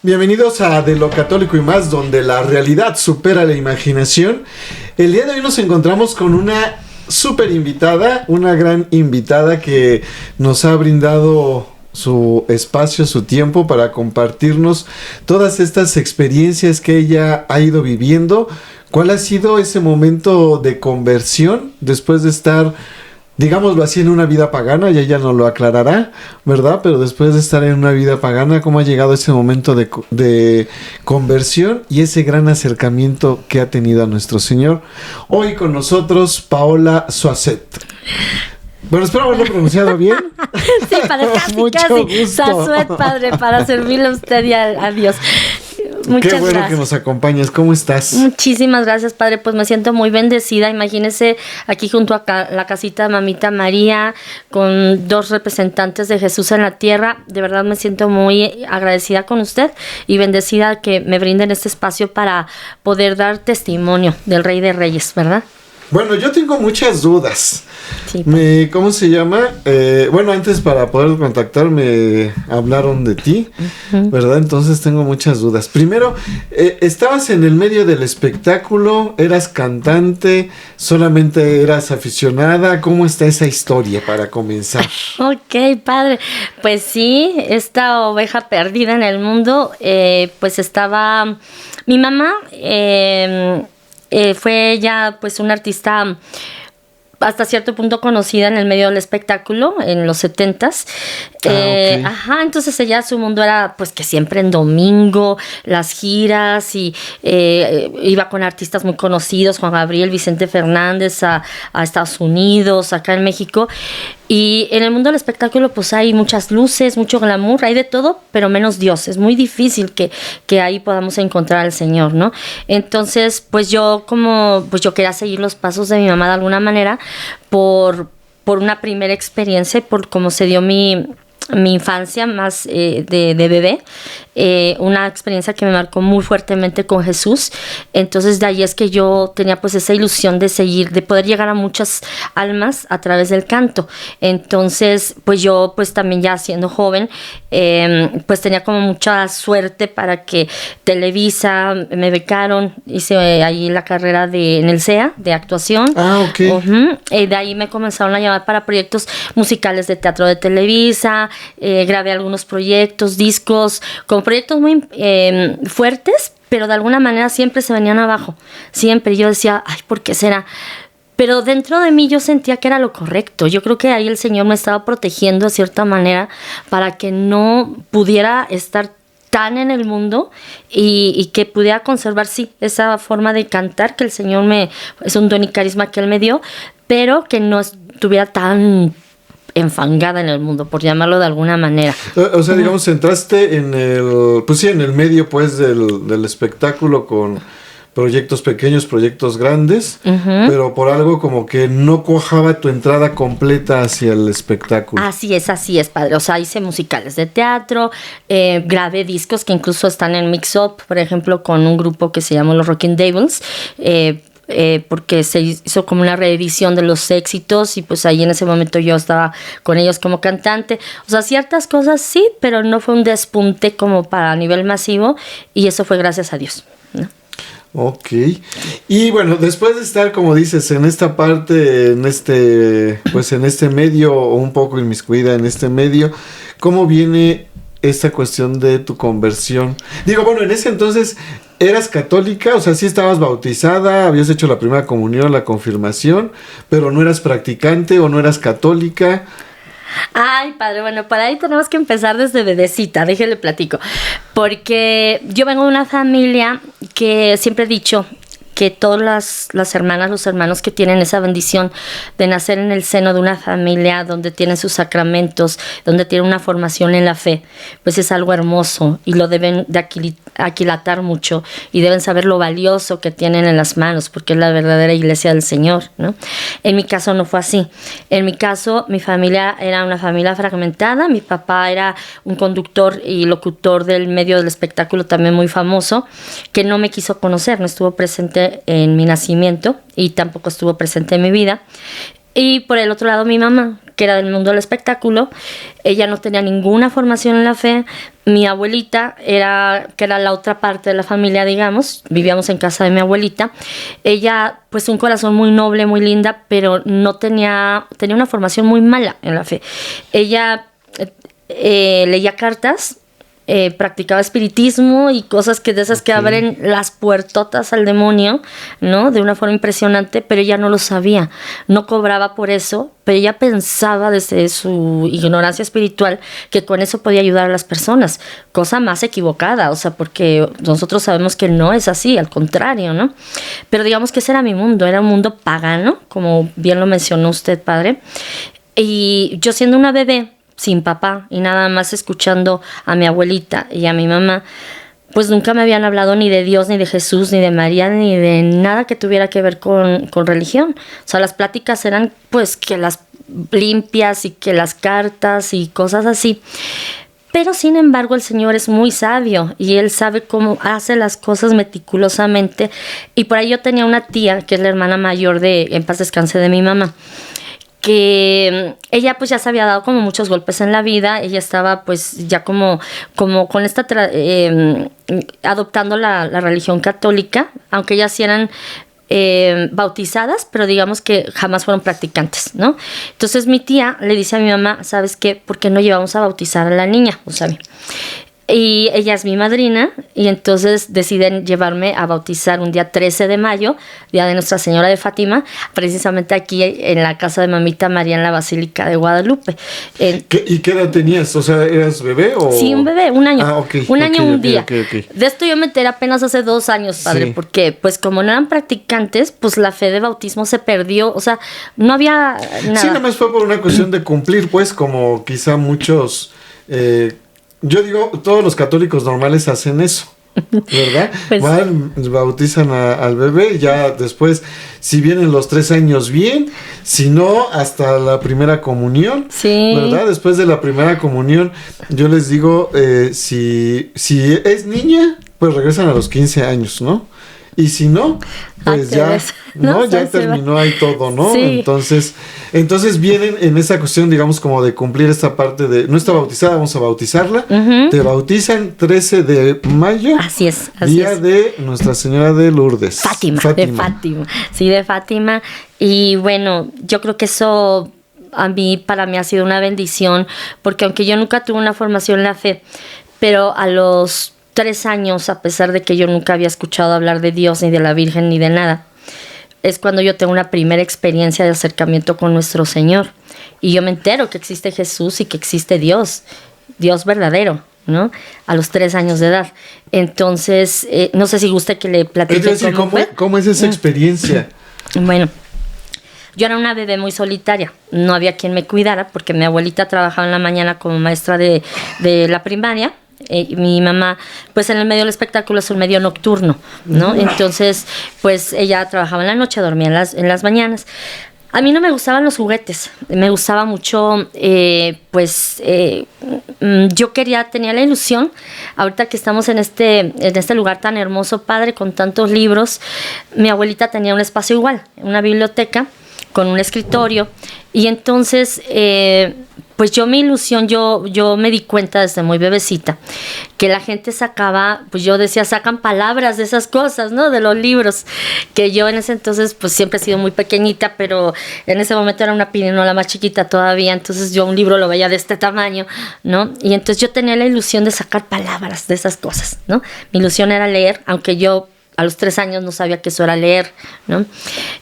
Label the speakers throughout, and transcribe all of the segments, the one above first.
Speaker 1: Bienvenidos a De lo Católico y Más, donde la realidad supera la imaginación. El día de hoy nos encontramos con una súper invitada, una gran invitada que nos ha brindado su espacio, su tiempo para compartirnos todas estas experiencias que ella ha ido viviendo. ¿Cuál ha sido ese momento de conversión después de estar, digámoslo así, en una vida pagana? Y ella nos lo aclarará, ¿verdad? Pero después de estar en una vida pagana, ¿cómo ha llegado ese momento de conversión y ese gran acercamiento que ha tenido a nuestro Señor? Hoy con nosotros, Paola Soaset. Bueno, espero haberlo pronunciado bien.
Speaker 2: Sí, padre, casi.
Speaker 1: Gusto.
Speaker 2: Soaset, padre, para servirle a usted y a Dios. Muchas
Speaker 1: Qué bueno
Speaker 2: gracias.
Speaker 1: que nos acompañes. ¿Cómo estás?
Speaker 2: Muchísimas gracias, padre. Pues me siento muy bendecida. Imagínese aquí junto a la casita de Mamita María, con dos representantes de Jesús en la tierra. De verdad me siento muy agradecida con usted y bendecida que me brinden este espacio para poder dar testimonio del Rey de Reyes, ¿verdad?
Speaker 1: Bueno, yo tengo muchas dudas.
Speaker 2: Sí.
Speaker 1: ¿Cómo se llama? Bueno, antes para poder contactarme hablaron de ti, ¿verdad? Entonces tengo muchas dudas. Primero, ¿estabas en el medio del espectáculo? ¿Eras cantante? ¿Solamente eras aficionada? ¿Cómo está esa historia para comenzar?
Speaker 2: Ok, padre. Pues sí, esta oveja perdida en el mundo, pues estaba mi mamá. Fue ella pues una artista hasta cierto punto conocida en el medio del espectáculo en los 70s.
Speaker 1: Okay.
Speaker 2: Entonces ella, su mundo era pues que siempre en domingo, las giras, y iba con artistas muy conocidos, Juan Gabriel, Vicente Fernández, a Estados Unidos, acá en México. Y en el mundo del espectáculo pues hay muchas luces, mucho glamour, hay de todo, pero menos Dios. Es muy difícil que ahí podamos encontrar al Señor, ¿no? Entonces pues yo quería seguir los pasos de mi mamá de alguna manera por una primera experiencia y por cómo se dio mi infancia más de bebé, una experiencia que me marcó muy fuertemente con Jesús. Entonces de ahí es que yo tenía pues esa ilusión de seguir, de poder llegar a muchas almas a través del canto. Entonces pues yo pues también ya siendo joven, pues tenía como mucha suerte para que Televisa me becaron, hice ahí la carrera en el CEA de actuación.
Speaker 1: Ok.
Speaker 2: De ahí me comenzaron a llamar para proyectos musicales de teatro de Televisa. Grabé algunos proyectos, discos, con proyectos muy fuertes, pero de alguna manera siempre se venían abajo. Siempre yo decía, ay, ¿por qué será? Pero dentro de mí yo sentía que era lo correcto. Yo creo que ahí el Señor me estaba protegiendo de cierta manera para que no pudiera estar tan en el mundo y que pudiera conservar, sí, esa forma de cantar que el Señor es un don y carisma que Él me dio, pero que no estuviera tan enfangada en el mundo, por llamarlo de alguna manera.
Speaker 1: O sea, digamos, entraste en el medio pues del espectáculo con proyectos pequeños, proyectos grandes, pero por algo como que no cuajaba tu entrada completa hacia el espectáculo.
Speaker 2: Así es, padre. O sea, hice musicales de teatro, grabé discos que incluso están en Mix Up, por ejemplo, con un grupo que se llama Los Rockin' Devils, porque se hizo como una reedición de los éxitos y pues ahí en ese momento yo estaba con ellos como cantante. O sea, ciertas cosas sí, pero no fue un despunte como para nivel masivo, y eso fue gracias a Dios, ¿no?
Speaker 1: Ok. Y bueno, después de estar, como dices, en esta parte, en este medio, o un poco inmiscuida en este medio, ¿cómo viene esta cuestión de tu conversión? Digo, bueno, en ese entonces, ¿eras católica? O sea, sí estabas bautizada, habías hecho la primera comunión, la confirmación, pero no eras practicante o no eras católica.
Speaker 2: Ay, padre, bueno, para ahí tenemos que empezar desde bebecita, déjale platico. Porque yo vengo de una familia que siempre he dicho que todas las hermanas, los hermanos que tienen esa bendición de nacer en el seno de una familia donde tienen sus sacramentos, donde tienen una formación en la fe, pues es algo hermoso y lo deben de aquilatar mucho y deben saber lo valioso que tienen en las manos, porque es la verdadera iglesia del Señor, ¿no? En mi caso no fue así. En mi caso, mi familia era una familia fragmentada. Mi papá era un conductor y locutor del medio del espectáculo también muy famoso, que no me quiso conocer, no estuvo presente en mi nacimiento y tampoco estuvo presente en mi vida. Y por el otro lado mi mamá, que era del mundo del espectáculo. Ella no tenía ninguna formación en la fe. Mi abuelita que era la otra parte de la familia, digamos, vivíamos en casa de mi abuelita. Ella, pues un corazón muy noble, muy linda, pero no tenía una formación muy mala en la fe. Ella leía cartas, practicaba espiritismo y cosas de esas que abren las puertotas al demonio, ¿no? De una forma impresionante, pero ella no lo sabía, no cobraba por eso, pero ella pensaba desde su ignorancia espiritual que con eso podía ayudar a las personas, cosa más equivocada, o sea, porque nosotros sabemos que no es así, al contrario, ¿no? Pero digamos que ese era mi mundo, era un mundo pagano, como bien lo mencionó usted, padre, y yo siendo una bebé, sin papá y nada más escuchando a mi abuelita y a mi mamá, pues nunca me habían hablado ni de Dios, ni de Jesús, ni de María, ni de nada que tuviera que ver con religión. O sea, las pláticas eran pues que las limpias y que las cartas y cosas así. Pero sin embargo el Señor es muy sabio y Él sabe cómo hace las cosas meticulosamente. Y por ahí yo tenía una tía, que es la hermana mayor en paz descanse, de mi mamá, que ella pues ya se había dado como muchos golpes en la vida. Ella estaba pues ya como con esta adoptando la religión católica, aunque ellas sí eran bautizadas, pero digamos que jamás fueron practicantes, ¿no? Entonces mi tía le dice a mi mamá, ¿sabes qué? ¿Por qué no llevamos a bautizar a la niña? O sea, y ella es mi madrina, y entonces deciden llevarme a bautizar un día 13 de mayo, día de Nuestra Señora de Fátima, precisamente aquí en la casa de mamita María en la Basílica de Guadalupe.
Speaker 1: ¿Y qué edad tenías? O sea, ¿eras bebé o...?
Speaker 2: Sí, un bebé, un año. Un año, un día.
Speaker 1: Okay.
Speaker 2: De esto yo me enteré apenas hace 2 años, padre, sí. Porque pues como no eran practicantes, pues la fe de bautismo se perdió, o sea, no había nada.
Speaker 1: Sí, nada más fue por una cuestión de cumplir, pues, como quizá muchos... yo digo, todos los católicos normales hacen eso, ¿verdad? Pues, van, bautizan al bebé, ya después, si vienen los 3 años, bien, si no, hasta la primera comunión,
Speaker 2: sí.
Speaker 1: ¿Verdad? Después de la primera comunión, yo les digo, si es niña, pues regresan a los 15 años, ¿no? Y si no, pues ya, ¿no? Ya terminó ahí todo, ¿no?
Speaker 2: Sí.
Speaker 1: Entonces vienen en esa cuestión, digamos, como de cumplir esta parte de, no está bautizada, vamos a bautizarla.
Speaker 2: Uh-huh.
Speaker 1: Te bautizan 13 de mayo.
Speaker 2: Así es.
Speaker 1: Día de Nuestra Señora de Lourdes.
Speaker 2: Fátima. De Fátima. Sí, de Fátima. Y bueno, yo creo que eso para mí ha sido una bendición, porque aunque yo nunca tuve una formación en la fe, pero a los 3 años, a pesar de que yo nunca había escuchado hablar de Dios, ni de la Virgen, ni de nada, es cuando yo tengo una primera experiencia de acercamiento con nuestro Señor. Y yo me entero que existe Jesús y que existe Dios verdadero, ¿no? A los 3 años de edad. Entonces, no sé si guste que le platique
Speaker 1: ¿cómo es esa experiencia?
Speaker 2: Bueno, yo era una bebé muy solitaria, no había quien me cuidara porque mi abuelita trabajaba en la mañana como maestra de la primaria. Mi mamá, pues en el medio del espectáculo es un medio nocturno, ¿no? Yo pues ella trabajaba en la noche, dormía en las mañanas. A mí no me gustaban los juguetes, me gustaba mucho, yo tenía la ilusión, ahorita que estamos en este lugar tan hermoso, padre, con tantos libros. Mi abuelita tenía un espacio igual, una biblioteca con un escritorio, y entonces pues mi ilusión, yo me di cuenta desde muy bebecita que la gente sacaba, pues yo decía, sacan palabras de esas cosas, ¿no? De los libros, que yo en ese entonces pues siempre he sido muy pequeñita, pero en ese momento era una pirinola más chiquita todavía, entonces yo un libro lo veía de este tamaño, ¿no? Y entonces yo tenía la ilusión de sacar palabras de esas cosas, ¿no? Mi ilusión era leer, aunque yo a los 3 años no sabía que eso era leer, ¿no?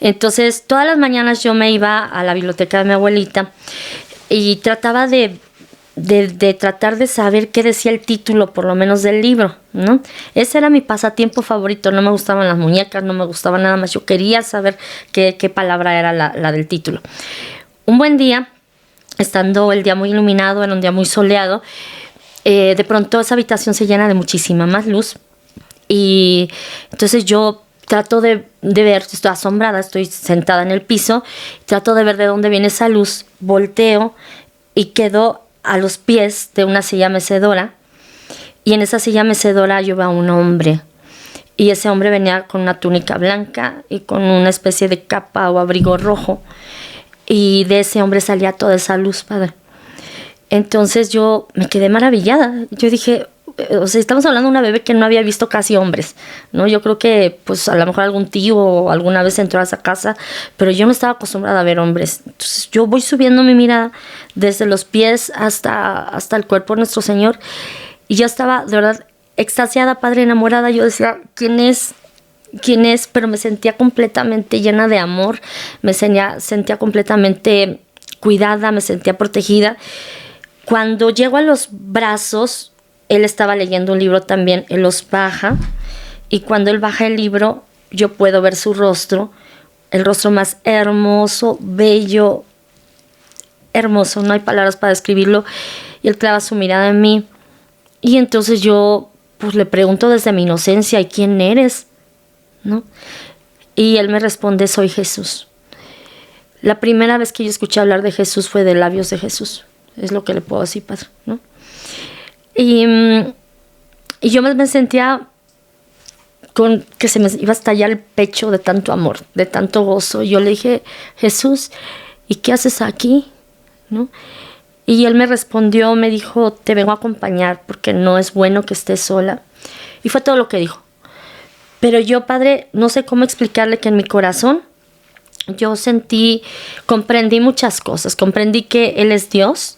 Speaker 2: Entonces todas las mañanas yo me iba a la biblioteca de mi abuelita y trataba de tratar de saber qué decía el título, por lo menos del libro, ¿no? Ese era mi pasatiempo favorito. No me gustaban las muñecas, no me gustaba nada más. Yo quería saber qué palabra era la del título. Un buen día, estando el día muy iluminado, era un día muy soleado, de pronto esa habitación se llena de muchísima más luz. Y entonces yo trato de ver, estoy asombrada, estoy sentada en el piso, trato de ver de dónde viene esa luz, volteo y quedo a los pies de una silla mecedora, y en esa silla mecedora yo veo a un hombre, y ese hombre venía con una túnica blanca y con una especie de capa o abrigo rojo, y de ese hombre salía toda esa luz, Padre. Entonces yo me quedé maravillada. Yo dije, o sea, estamos hablando de una bebé que no había visto casi hombres, ¿no? Yo creo que, pues, a lo mejor algún tío alguna vez entró a esa casa, pero yo no estaba acostumbrada a ver hombres. Entonces yo voy subiendo mi mirada desde los pies hasta el cuerpo de nuestro Señor, y yo estaba, de verdad, extasiada, Padre, enamorada. Yo decía, ¿quién es? ¿Quién es? Pero me sentía completamente llena de amor, sentía completamente cuidada, me sentía protegida. Cuando llego a los brazos, él estaba leyendo un libro también, él los baja, y cuando él baja el libro, yo puedo ver su rostro, el rostro más hermoso, bello, hermoso, no hay palabras para describirlo, y él clava su mirada en mí, y entonces yo pues le pregunto desde mi inocencia, ¿y quién eres? ¿No? Y él me responde, soy Jesús. La primera vez que yo escuché hablar de Jesús fue de labios de Jesús, es lo que le puedo decir, Padre, ¿no? Y yo me sentía con que se me iba a estallar el pecho de tanto amor, de tanto gozo. Yo le dije, Jesús, ¿y qué haces aquí? ¿No? Y él me respondió, me dijo, te vengo a acompañar porque no es bueno que estés sola. Y fue todo lo que dijo. Pero yo, Padre, no sé cómo explicarle que en mi corazón yo comprendí muchas cosas. Comprendí que Él es Dios.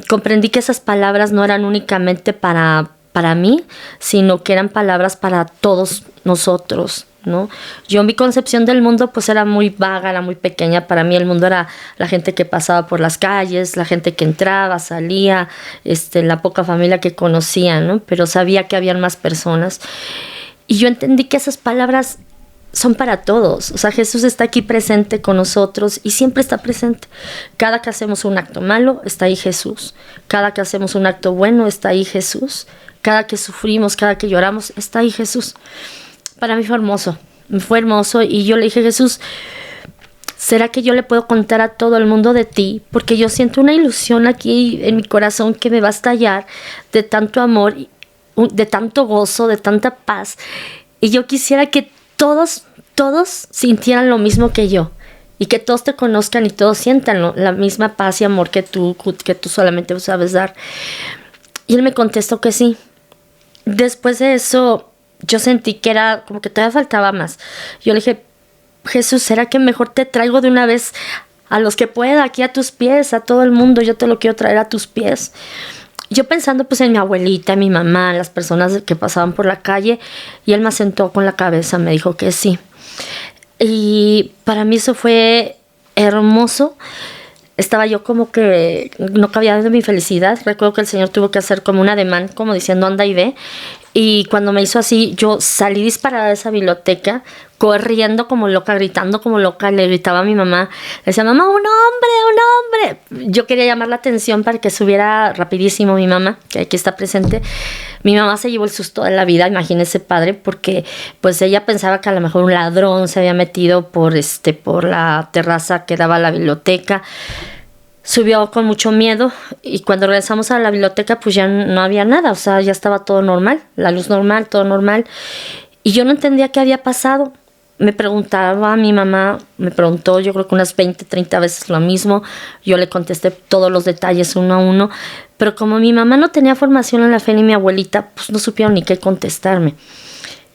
Speaker 2: Comprendí que esas palabras no eran únicamente para mí, sino que eran palabras para todos nosotros, ¿no? Yo, mi concepción del mundo pues era muy vaga, era muy pequeña. Para mí el mundo era la gente que pasaba por las calles, la gente que entraba, salía, la poca familia que conocía, ¿no? Pero sabía que habían más personas. Y yo entendí que esas palabras son para todos. O sea, Jesús está aquí presente con nosotros y siempre está presente. Cada que hacemos un acto malo, está ahí Jesús. Cada que hacemos un acto bueno, está ahí Jesús. Cada que sufrimos, cada que lloramos, está ahí Jesús. Para mí fue hermoso. Y yo le dije, Jesús, ¿será que yo le puedo contar a todo el mundo de ti? Porque yo siento una ilusión aquí en mi corazón que me va a estallar de tanto amor, de tanto gozo, de tanta paz. Y yo quisiera que todos sintieran lo mismo que yo. Y que todos te conozcan y todos sientan la misma paz y amor que tú solamente sabes dar. Y él me contestó que sí. Después de eso, yo sentí que era como que todavía faltaba más. Yo le dije, Jesús, ¿será que mejor te traigo de una vez a los que pueda, aquí a tus pies, a todo el mundo? Yo te lo quiero traer a tus pies. Yo pensando pues en mi abuelita, en mi mamá, en las personas que pasaban por la calle, y él me asentó con la cabeza, me dijo que sí. Y para mí eso fue hermoso. Estaba yo como que no cabía de mi felicidad. Recuerdo que el Señor tuvo que hacer como un ademán, como diciendo anda y ve. Y cuando me hizo así, yo salí disparada de esa biblioteca, corriendo como loca, gritando como loca. Le gritaba a mi mamá, le decía, mamá, un hombre. Yo quería llamar la atención para que subiera rapidísimo mi mamá, que aquí está presente. Mi mamá se llevó el susto de la vida, imagínese, Padre, porque pues ella pensaba que a lo mejor un ladrón se había metido por la terraza que daba a la biblioteca. Subió con mucho miedo y cuando regresamos a la biblioteca pues ya no había nada, o sea, ya estaba todo normal, la luz normal, todo normal. Y yo no entendía qué había pasado. Me preguntaba a mi mamá, me preguntó yo creo que unas 20, 30 veces lo mismo. Yo le contesté todos los detalles uno a uno, pero como mi mamá no tenía formación en la fe ni mi abuelita, pues no supieron ni qué contestarme.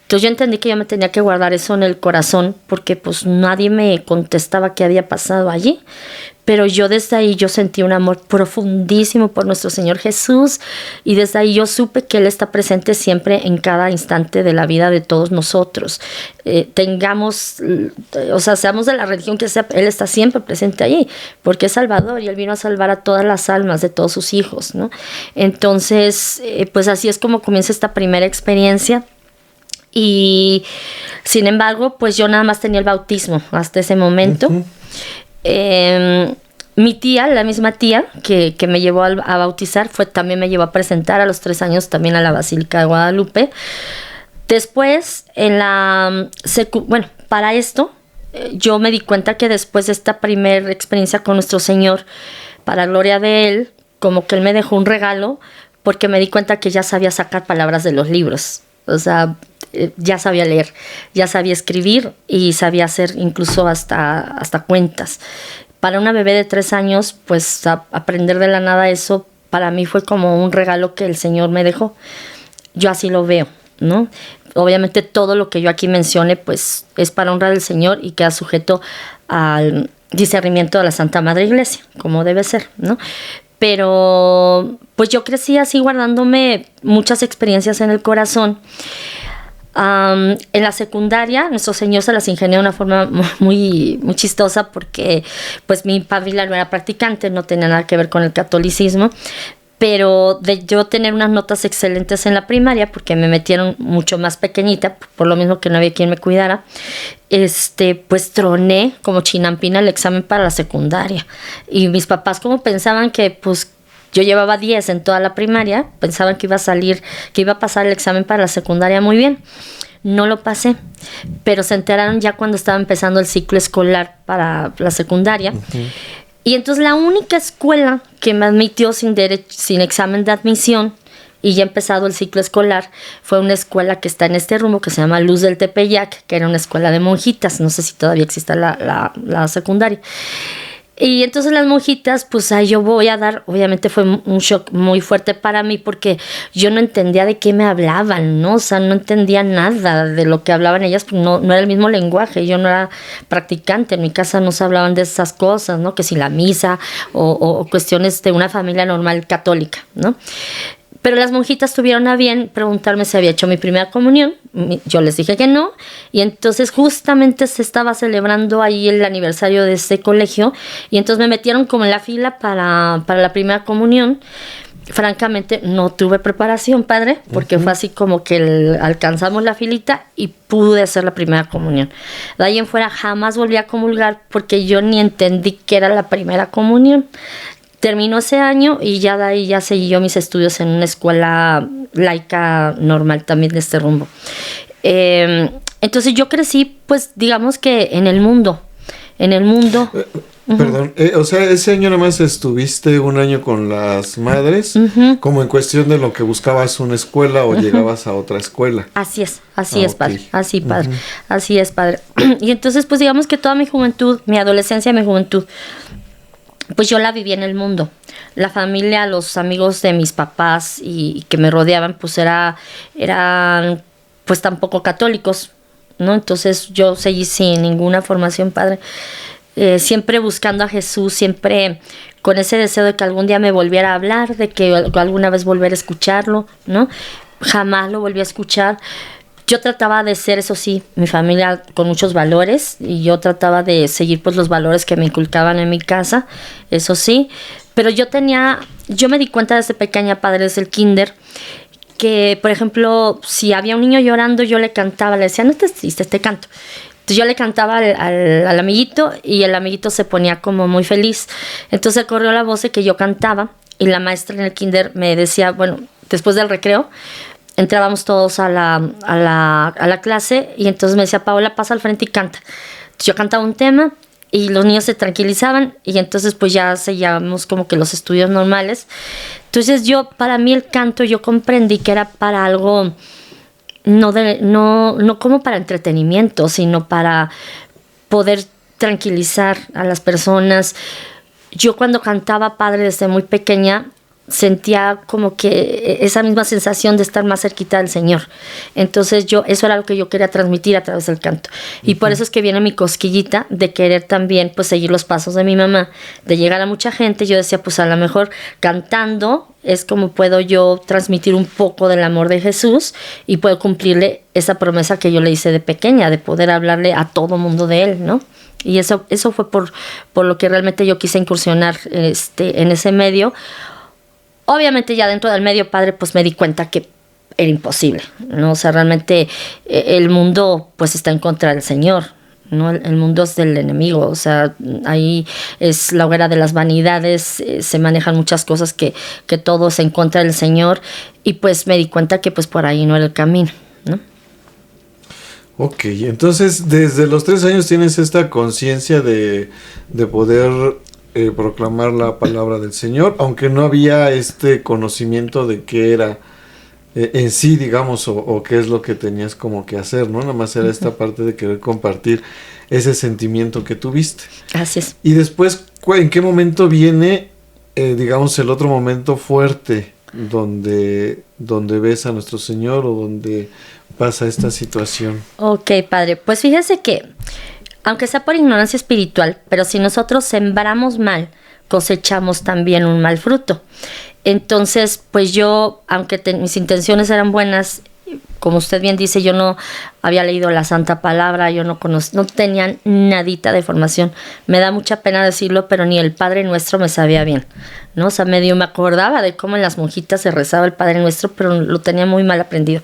Speaker 2: Entonces yo entendí que yo me tenía que guardar eso en el corazón porque pues nadie me contestaba qué había pasado allí. Pero yo desde ahí yo sentí un amor profundísimo por nuestro Señor Jesús y desde ahí yo supe que Él está presente siempre en cada instante de la vida de todos nosotros. Seamos de la religión que sea, Él está siempre presente allí porque es Salvador y Él vino a salvar a todas las almas de todos sus hijos, ¿no? Entonces, pues así es como comienza esta primera experiencia. Y sin embargo, pues yo nada más tenía el bautismo hasta ese momento. Uh-huh. Mi tía, la misma tía que me llevó a bautizar, también me llevó a presentar a los 3 años también a la Basílica de Guadalupe. Después, para esto, yo me di cuenta que después de esta primera experiencia con nuestro Señor, para gloria de Él, como que Él me dejó un regalo, porque me di cuenta que ya sabía sacar palabras de los libros. O sea, ya sabía leer, ya sabía escribir y sabía hacer incluso hasta cuentas. Para una bebé de 3 años, pues aprender de la nada eso, para mí fue como un regalo que el Señor me dejó. Yo así lo veo, ¿no? Obviamente todo lo que yo aquí mencione, pues es para honrar al Señor y queda sujeto al discernimiento de la Santa Madre Iglesia, como debe ser, ¿no? Pero pues yo crecí así guardándome muchas experiencias en el corazón. En la secundaria, nuestro Señor se las ingenió de una forma muy chistosa porque pues mi familia no era practicante, no tenía nada que ver con el catolicismo, pero de yo tener unas notas excelentes en la primaria, porque me metieron mucho más pequeñita, por lo mismo que no había quien me cuidara, pues troné como chinampina el examen para la secundaria. Y mis papás, como pensaban que pues yo llevaba 10 en toda la primaria, pensaban que iba a pasar el examen para la secundaria muy bien. No lo pasé, pero se enteraron ya cuando estaba empezando el ciclo escolar para la secundaria. Uh-huh. Y entonces la única escuela que me admitió sin examen de admisión y ya empezado el ciclo escolar fue una escuela que está en este rumbo que se llama Luz del Tepeyac, que era una escuela de monjitas. No sé si todavía existe la secundaria. Y entonces las monjitas, pues ahí yo voy a dar, obviamente fue un shock muy fuerte para mí porque yo no entendía de qué me hablaban, ¿no? O sea, no entendía nada de lo que hablaban ellas, pues no era el mismo lenguaje, yo no era practicante, en mi casa no se hablaban de esas cosas, ¿no? Que si la misa o cuestiones de una familia normal católica, ¿no? Pero las monjitas tuvieron a bien preguntarme si había hecho mi primera comunión. Yo les dije que no. Y entonces justamente se estaba celebrando ahí el aniversario de ese colegio. Y entonces me metieron como en la fila para la primera comunión. Francamente, no tuve preparación, padre, porque fue así como que alcanzamos la filita y pude hacer la primera comunión. De ahí en fuera jamás volví a comulgar porque yo ni entendí qué era la primera comunión. Terminó ese año y ya de ahí ya seguí yo mis estudios en una escuela laica normal también de este rumbo. Entonces yo crecí, pues digamos que en el mundo.
Speaker 1: Perdón, o sea, ese año nada más estuviste un año con las madres, como en cuestión de lo que buscabas una escuela o llegabas a otra escuela.
Speaker 2: Así es, padre, así es, padre. Y entonces, pues digamos que toda mi juventud, mi adolescencia, mi juventud, pues yo la viví en el mundo. La familia, los amigos de mis papás y que me rodeaban, pues eran pues tampoco católicos, ¿no? Entonces yo seguí sin ninguna formación, padre. Siempre buscando a Jesús, siempre con ese deseo de que algún día me volviera a hablar, de que alguna vez volviera a escucharlo, ¿no? Jamás lo volví a escuchar. Yo trataba de ser, eso sí, mi familia con muchos valores y yo trataba de seguir pues los valores que me inculcaban en mi casa, eso sí, pero yo me di cuenta desde pequeña, padre, desde el kinder, que por ejemplo, si había un niño llorando, yo le cantaba, le decía, no te tristes, te canto. Entonces yo le cantaba al amiguito y el amiguito se ponía como muy feliz. Entonces corrió la voz de que yo cantaba y la maestra en el kinder me decía, bueno, después del recreo, entrábamos todos a la clase y entonces me decía, Paola, pasa al frente y canta. Entonces yo cantaba un tema y los niños se tranquilizaban y entonces pues ya seguíamos como que los estudios normales. Entonces para mí el canto, yo comprendí que era para algo, no como para entretenimiento, sino para poder tranquilizar a las personas. Yo cuando cantaba, padre, desde muy pequeña, sentía como que esa misma sensación de estar más cerquita del Señor. Entonces eso era lo que yo quería transmitir a través del canto. Y por eso es que viene mi cosquillita de querer también pues seguir los pasos de mi mamá, de llegar a mucha gente. Yo decía, pues a lo mejor cantando es como puedo yo transmitir un poco del amor de Jesús y puedo cumplirle esa promesa que yo le hice de pequeña, de poder hablarle a todo mundo de él, ¿no? Y eso fue por lo que realmente yo quise incursionar en ese medio. Obviamente ya dentro del medio, padre, pues me di cuenta que era imposible, ¿no? O sea, realmente el mundo pues está en contra del Señor, ¿no? El mundo es del enemigo, o sea, ahí es la hoguera de las vanidades, se manejan muchas cosas que todo es en contra del Señor y pues me di cuenta que pues por ahí no era el camino, ¿no?
Speaker 1: Ok, entonces desde los 3 años tienes esta conciencia de poder proclamar la palabra del Señor, aunque no había este conocimiento de qué era en sí, digamos, o qué es lo que tenías como que hacer, ¿no? Nada más era esta parte de querer compartir ese sentimiento que tuviste.
Speaker 2: Así es.
Speaker 1: Y después, ¿en qué momento viene, digamos, el otro momento fuerte donde ves a nuestro Señor o donde pasa esta situación?
Speaker 2: Ok, padre. Pues fíjese que, aunque sea por ignorancia espiritual, pero si nosotros sembramos mal, cosechamos también un mal fruto. Entonces, pues yo, aunque mis intenciones eran buenas, como usted bien dice, yo no había leído la Santa Palabra, yo no tenía nadita de formación. Me da mucha pena decirlo, pero ni el Padre Nuestro me sabía bien, ¿no? O sea, medio me acordaba de cómo en las monjitas se rezaba el Padre Nuestro, pero lo tenía muy mal aprendido.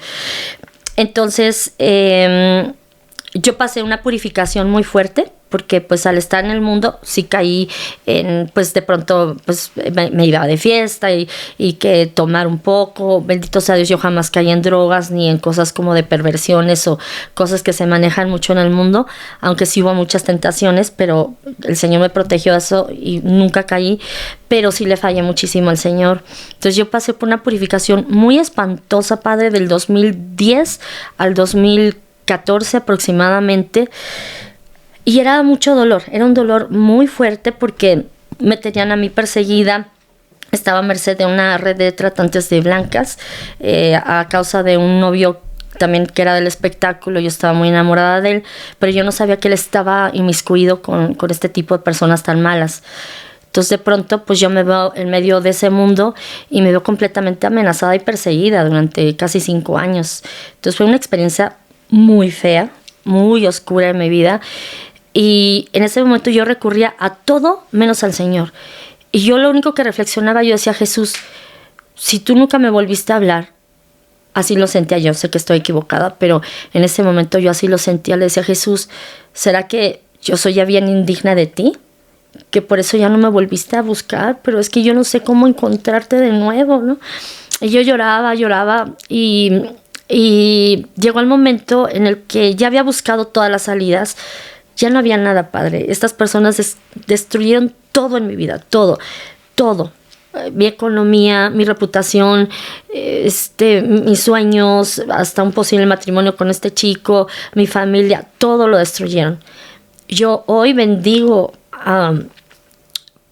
Speaker 2: Entonces, yo pasé una purificación muy fuerte, porque pues al estar en el mundo sí caí en, pues de pronto pues me iba de fiesta y que tomar un poco. Bendito sea Dios, yo jamás caí en drogas ni en cosas como de perversiones o cosas que se manejan mucho en el mundo, aunque sí hubo muchas tentaciones, pero el Señor me protegió de eso y nunca caí, pero sí le fallé muchísimo al Señor. Entonces yo pasé por una purificación muy espantosa, padre, del 2010 al 2014 aproximadamente. Y era mucho dolor, era un dolor muy fuerte porque me tenían a mí perseguida. Estaba a merced de una red de tratantes de blancas a causa de un novio también que era del espectáculo. Yo estaba muy enamorada de él, pero yo no sabía que él estaba inmiscuido con este tipo de personas tan malas. Entonces de pronto pues yo me veo en medio de ese mundo y me veo completamente amenazada y perseguida durante casi 5 años. Entonces fue una experiencia muy fea, muy oscura en mi vida. Y en ese momento yo recurría a todo menos al Señor. Y yo lo único que reflexionaba, yo decía, Jesús, si tú nunca me volviste a hablar, así lo sentía yo, sé que estoy equivocada, pero en ese momento yo así lo sentía, le decía, Jesús, ¿será que yo soy ya bien indigna de ti? Que por eso ya no me volviste a buscar, pero es que yo no sé cómo encontrarte de nuevo, ¿no? Y yo lloraba y llegó el momento en el que ya había buscado todas las salidas. Ya no había nada, padre. Estas personas destruyeron todo en mi vida, todo. Mi economía, mi reputación, mis sueños, hasta un posible matrimonio con este chico, mi familia, todo lo destruyeron. Yo hoy bendigo a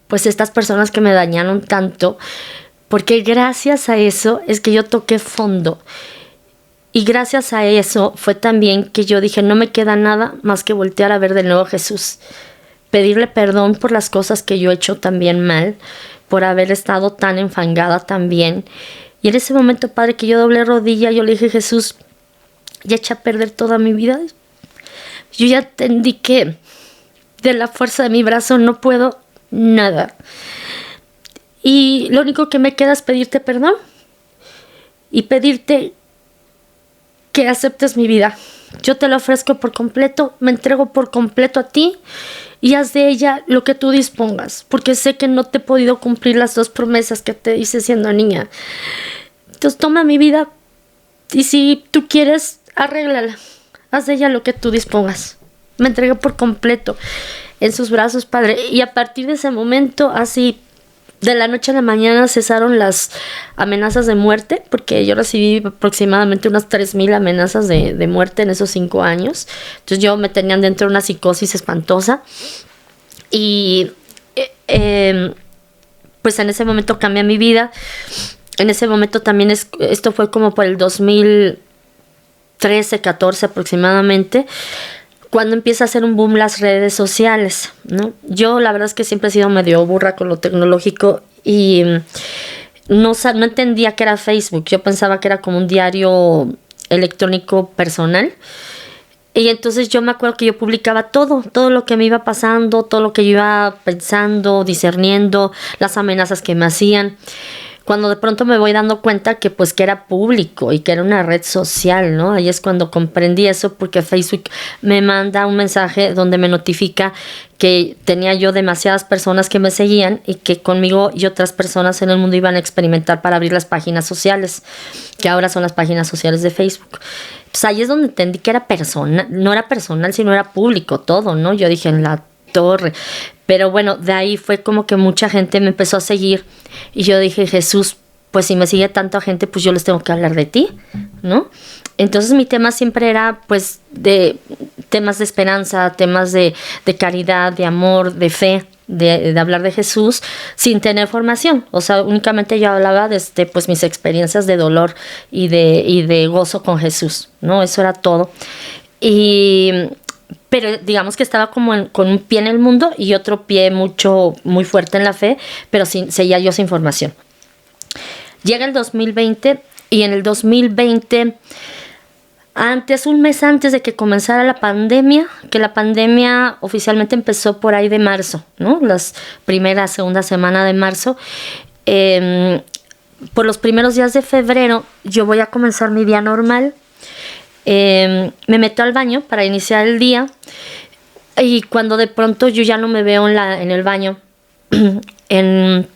Speaker 2: pues estas personas que me dañaron tanto, porque gracias a eso es que yo toqué fondo. Y gracias a eso fue también que yo dije, no me queda nada más que voltear a ver de nuevo a Jesús. Pedirle perdón por las cosas que yo he hecho también mal, por haber estado tan enfangada también. Y en ese momento, Padre, que yo doblé rodilla, yo le dije, Jesús, ya eché a perder toda mi vida. Yo ya entendí que de la fuerza de mi brazo no puedo nada. Y lo único que me queda es pedirte perdón y pedirte que aceptes mi vida. Yo te la ofrezco por completo, me entrego por completo a ti y haz de ella lo que tú dispongas, porque sé que no te he podido cumplir las 2 promesas que te hice siendo niña. Entonces toma mi vida y si tú quieres, arréglala, haz de ella lo que tú dispongas. Me entregué por completo en sus brazos, Padre, y a partir de ese momento, así de la noche a la mañana cesaron las amenazas de muerte, porque yo recibí aproximadamente unas 3,000 amenazas de muerte en esos 5 años. Entonces yo me tenían dentro de una psicosis espantosa. Y pues en ese momento cambié mi vida. En ese momento también, esto fue como por el 2013, 14 aproximadamente, cuando empieza a hacer un boom las redes sociales, ¿no? Yo la verdad es que siempre he sido medio burra con lo tecnológico y no entendía que era Facebook. Yo pensaba que era como un diario electrónico personal. Y entonces yo me acuerdo que yo publicaba todo lo que me iba pasando, todo lo que yo iba pensando, discerniendo, las amenazas que me hacían. Cuando de pronto me voy dando cuenta que pues que era público y que era una red social, ¿no? Ahí es cuando comprendí eso, porque Facebook me manda un mensaje donde me notifica que tenía yo demasiadas personas que me seguían y que conmigo y otras personas en el mundo iban a experimentar para abrir las páginas sociales, que ahora son las páginas sociales de Facebook. Pues ahí es donde entendí que era personal, no era personal, sino era público todo, ¿no? Yo dije, en la torre. Pero bueno, de ahí fue como que mucha gente me empezó a seguir y yo dije, Jesús, pues si me sigue tanta gente, pues yo les tengo que hablar de ti, ¿no? Entonces mi tema siempre era pues de temas de esperanza, temas de caridad, de amor, de fe, de hablar de Jesús sin tener formación. O sea, únicamente yo hablaba de pues mis experiencias de dolor y de gozo con Jesús, ¿no? Eso era todo. Pero digamos que estaba como con un pie en el mundo y otro pie muy fuerte en la fe, pero seguía yo sin formación. Llega el 2020 y en el 2020, un mes antes de que comenzara la pandemia, que la pandemia oficialmente empezó por ahí de marzo, ¿no? Las primeras, segunda semana de marzo. Por los primeros días de febrero, yo voy a comenzar mi día normal. Me meto al baño para iniciar el día y cuando de pronto yo ya no me veo en el baño, de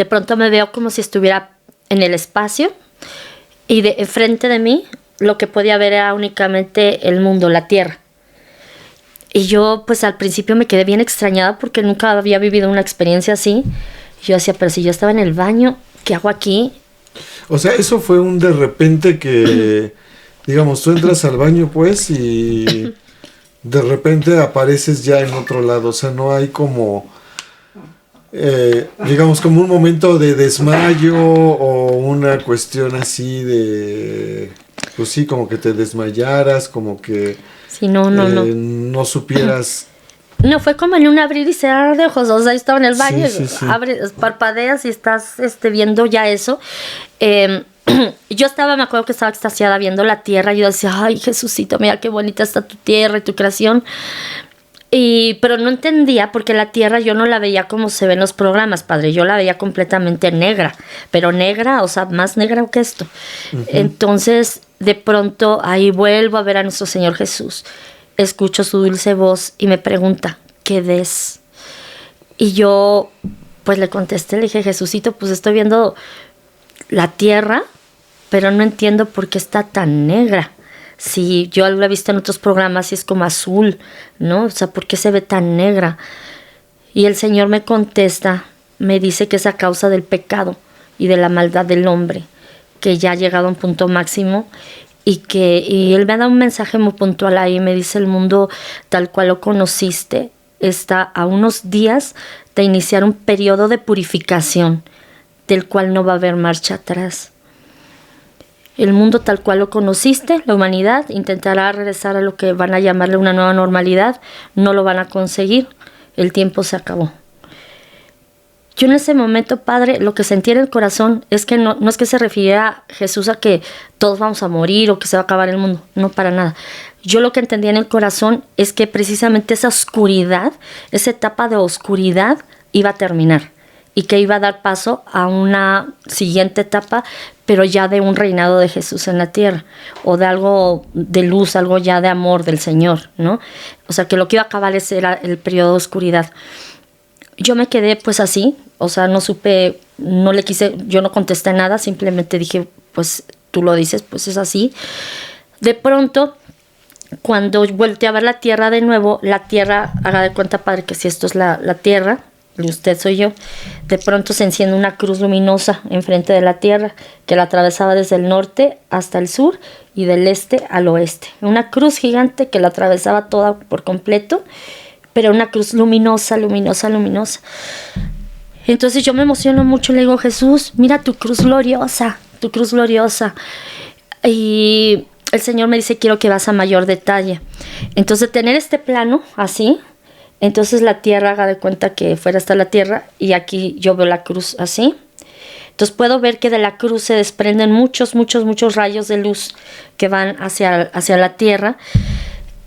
Speaker 2: pronto me veo como si estuviera en el espacio y enfrente de mí lo que podía ver era únicamente el mundo, la tierra. Y yo pues al principio me quedé bien extrañada porque nunca había vivido una experiencia así. Yo decía, pero si yo estaba en el baño, ¿qué hago aquí?
Speaker 1: O sea, eso fue un de repente que, digamos, tú entras al baño pues y de repente apareces ya en otro lado. O sea, no hay como, digamos, como un momento de desmayo o una cuestión así de, pues sí, como que te desmayaras, como que
Speaker 2: sí, no.
Speaker 1: No supieras.
Speaker 2: No, fue como en un abrir y cerrar de ojos. O sea, estaba en el baño,
Speaker 1: Sí.
Speaker 2: parpadeas y estás viendo ya eso. Yo me acuerdo que estaba extasiada viendo la tierra. Y yo decía, ay, Jesucito, mira qué bonita está tu tierra y tu creación. Pero no entendía porque la tierra yo no la veía como se ve en los programas, padre. Yo la veía completamente negra. Pero negra, o sea, más negra que esto. Uh-huh. Entonces, de pronto, ahí vuelvo a ver a nuestro Señor Jesús. Escucho su dulce voz y me pregunta, ¿qué ves? Y yo, pues le contesté, le dije, Jesucito, pues estoy viendo la tierra, pero no entiendo por qué está tan negra. Si yo lo he visto en otros programas y es como azul, ¿no? O sea, ¿por qué se ve tan negra? Y el Señor me contesta, me dice que es a causa del pecado y de la maldad del hombre, que ya ha llegado a un punto máximo. Y él me da un mensaje muy puntual ahí, me dice, el mundo tal cual lo conociste está a unos días de iniciar un periodo de purificación del cual no va a haber marcha atrás. El mundo tal cual lo conociste, la humanidad intentará regresar a lo que van a llamarle una nueva normalidad, no lo van a conseguir, el tiempo se acabó. Yo en ese momento, padre, lo que sentí en el corazón es que no es que se refiriera Jesús a que todos vamos a morir o que se va a acabar el mundo, no, para nada. Yo lo que entendía en el corazón es que precisamente esa oscuridad, esa etapa de oscuridad iba a terminar y que iba a dar paso a una siguiente etapa, pero ya de un reinado de Jesús en la tierra o de algo de luz, algo ya de amor del Señor, ¿no? O sea, que lo que iba a acabar ese era el periodo de oscuridad. Yo me quedé pues así, o sea, no supe, no le quise, yo no contesté nada, simplemente dije, pues tú lo dices, pues es así. De pronto, cuando volteé a ver la tierra de nuevo, la tierra, haga de cuenta, padre, que si esto es la tierra, y usted soy yo, de pronto se enciende una cruz luminosa enfrente de la tierra, que la atravesaba desde el norte hasta el sur y del este al oeste. Una cruz gigante que la atravesaba toda por completo, pero una cruz luminosa. Entonces yo me emociono mucho, le digo, Jesús, mira tu cruz gloriosa. Y el Señor me dice, quiero que vas a mayor detalle. Entonces tener este plano así, entonces la tierra, haga de cuenta que fuera hasta la tierra, y aquí yo veo la cruz así. Entonces puedo ver que de la cruz se desprenden muchos rayos de luz que van hacia la tierra.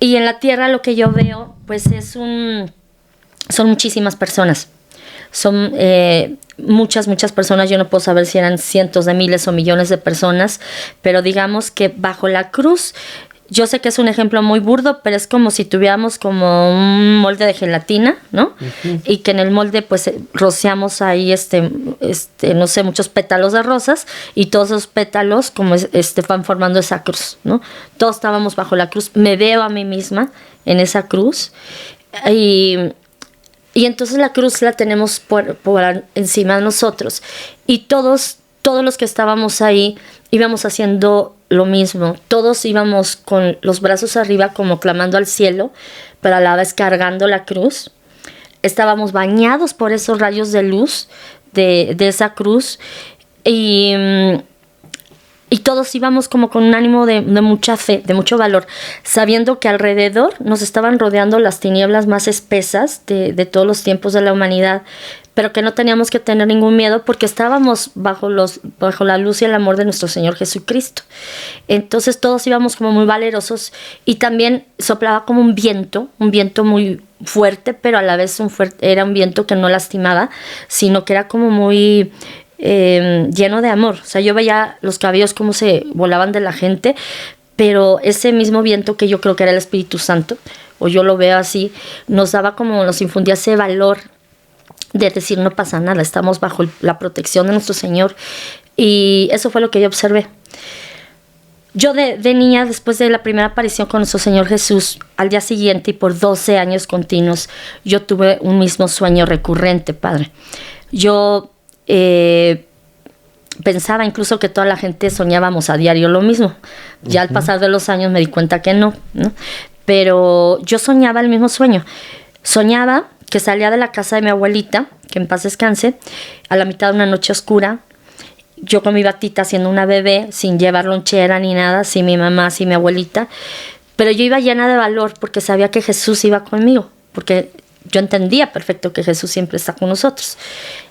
Speaker 2: Y en la tierra lo que yo veo, pues son muchísimas personas. Son muchas personas. Yo no puedo saber si eran cientos de miles o millones de personas, pero digamos que bajo la cruz, yo sé que es un ejemplo muy burdo, pero es como si tuviéramos como un molde de gelatina, ¿no? Uh-huh. Y que en el molde pues rociamos ahí no sé, muchos pétalos de rosas, y todos esos pétalos como van formando esa cruz, ¿no? Todos estábamos bajo la cruz. Me veo a mí misma en esa cruz y Y entonces la cruz la tenemos por encima de nosotros. Y todos los que estábamos ahí íbamos haciendo lo mismo. Todos íbamos con los brazos arriba como clamando al cielo, pero a la vez cargando la cruz. Estábamos bañados por esos rayos de luz de esa cruz. Y todos íbamos como con un ánimo de mucha fe, de mucho valor, sabiendo que alrededor nos estaban rodeando las tinieblas más espesas de todos los tiempos de la humanidad, pero que no teníamos que tener ningún miedo porque estábamos bajo la luz y el amor de nuestro Señor Jesucristo. Entonces todos íbamos como muy valerosos y también soplaba como un viento muy fuerte, pero a la vez era un viento que no lastimaba, sino que era como muy lleno de amor. O sea, yo veía los cabellos como se volaban de la gente, pero ese mismo viento, que yo creo que era el Espíritu Santo, o yo lo veo así, nos infundía ese valor de decir no pasa nada, estamos bajo la protección de nuestro Señor. Y eso fue lo que yo observé. Yo de niña, después de la primera aparición con nuestro Señor Jesús, al día siguiente y por 12 años continuos, yo tuve un mismo sueño recurrente, Padre. Yo pensaba incluso que toda la gente soñábamos a diario lo mismo. Ya al pasar de los años me di cuenta que no. Pero yo soñaba el mismo sueño. Soñaba que salía de la casa de mi abuelita, que en paz descanse, a la mitad de una noche oscura, yo con mi batita siendo una bebé, sin llevar lonchera ni nada, sin mi mamá, sin mi abuelita, pero yo iba llena de valor porque sabía que Jesús iba conmigo, porque yo entendía perfecto que Jesús siempre está con nosotros.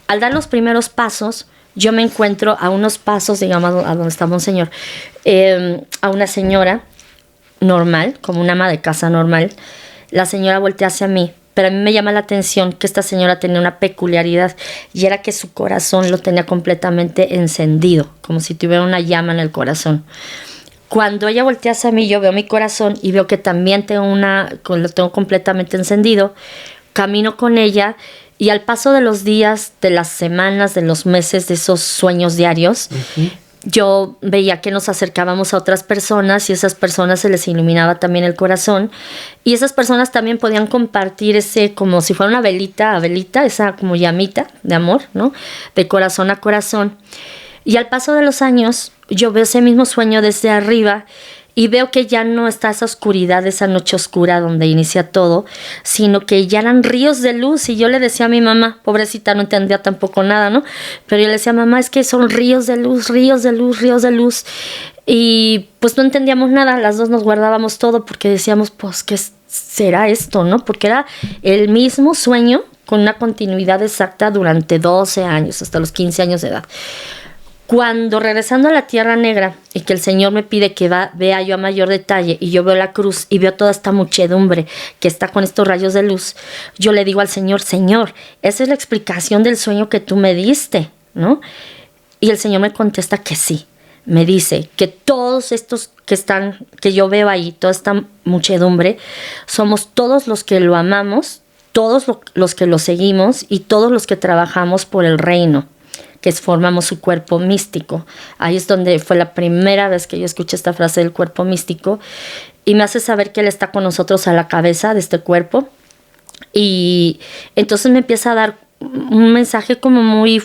Speaker 2: Al dar los primeros pasos, yo me encuentro a unos pasos, digamos, a donde está Monseñor, a una señora normal, como una ama de casa normal. La señora voltea hacia mí, pero a mí me llama la atención que esta señora tenía una peculiaridad, y era que su corazón lo tenía completamente encendido, como si tuviera una llama en el corazón. Cuando ella voltea hacia mí, yo veo mi corazón y veo que también lo tengo completamente encendido. Camino con ella y al paso de los días, de las semanas, de los meses, de esos sueños diarios, yo veía que nos acercábamos a otras personas y esas personas se les iluminaba también el corazón, y esas personas también podían compartir ese, como si fuera una velita a velita, esa como llamita de amor, ¿no? De corazón a corazón. Y al paso de los años yo veo ese mismo sueño desde arriba y veo que ya no está esa oscuridad, esa noche oscura donde inicia todo, sino que ya eran ríos de luz. Y yo le decía a mi mamá, pobrecita, no entendía tampoco nada, ¿no? Pero yo le decía, mamá, es que son ríos de luz, ríos de luz, ríos de luz. Y pues no entendíamos nada, las dos nos guardábamos todo porque decíamos, pues, ¿qué será esto, no? Porque era el mismo sueño con una continuidad exacta durante 12 años, hasta los 15 años de edad. Cuando regresando a la Tierra Negra y que el Señor me pide que vea yo a mayor detalle y yo veo la cruz y veo toda esta muchedumbre que está con estos rayos de luz, yo le digo al Señor, Señor, esa es la explicación del sueño que tú me diste, ¿no? Y el Señor me contesta que sí. Me dice que todos estos que yo veo ahí, toda esta muchedumbre, somos todos los que lo amamos, todos los que lo seguimos y todos los que trabajamos por el reino, que formamos su cuerpo místico. Ahí es donde fue la primera vez que yo escuché esta frase del cuerpo místico, y me hace saber que Él está con nosotros a la cabeza de este cuerpo. Y entonces me empieza a dar un mensaje como muy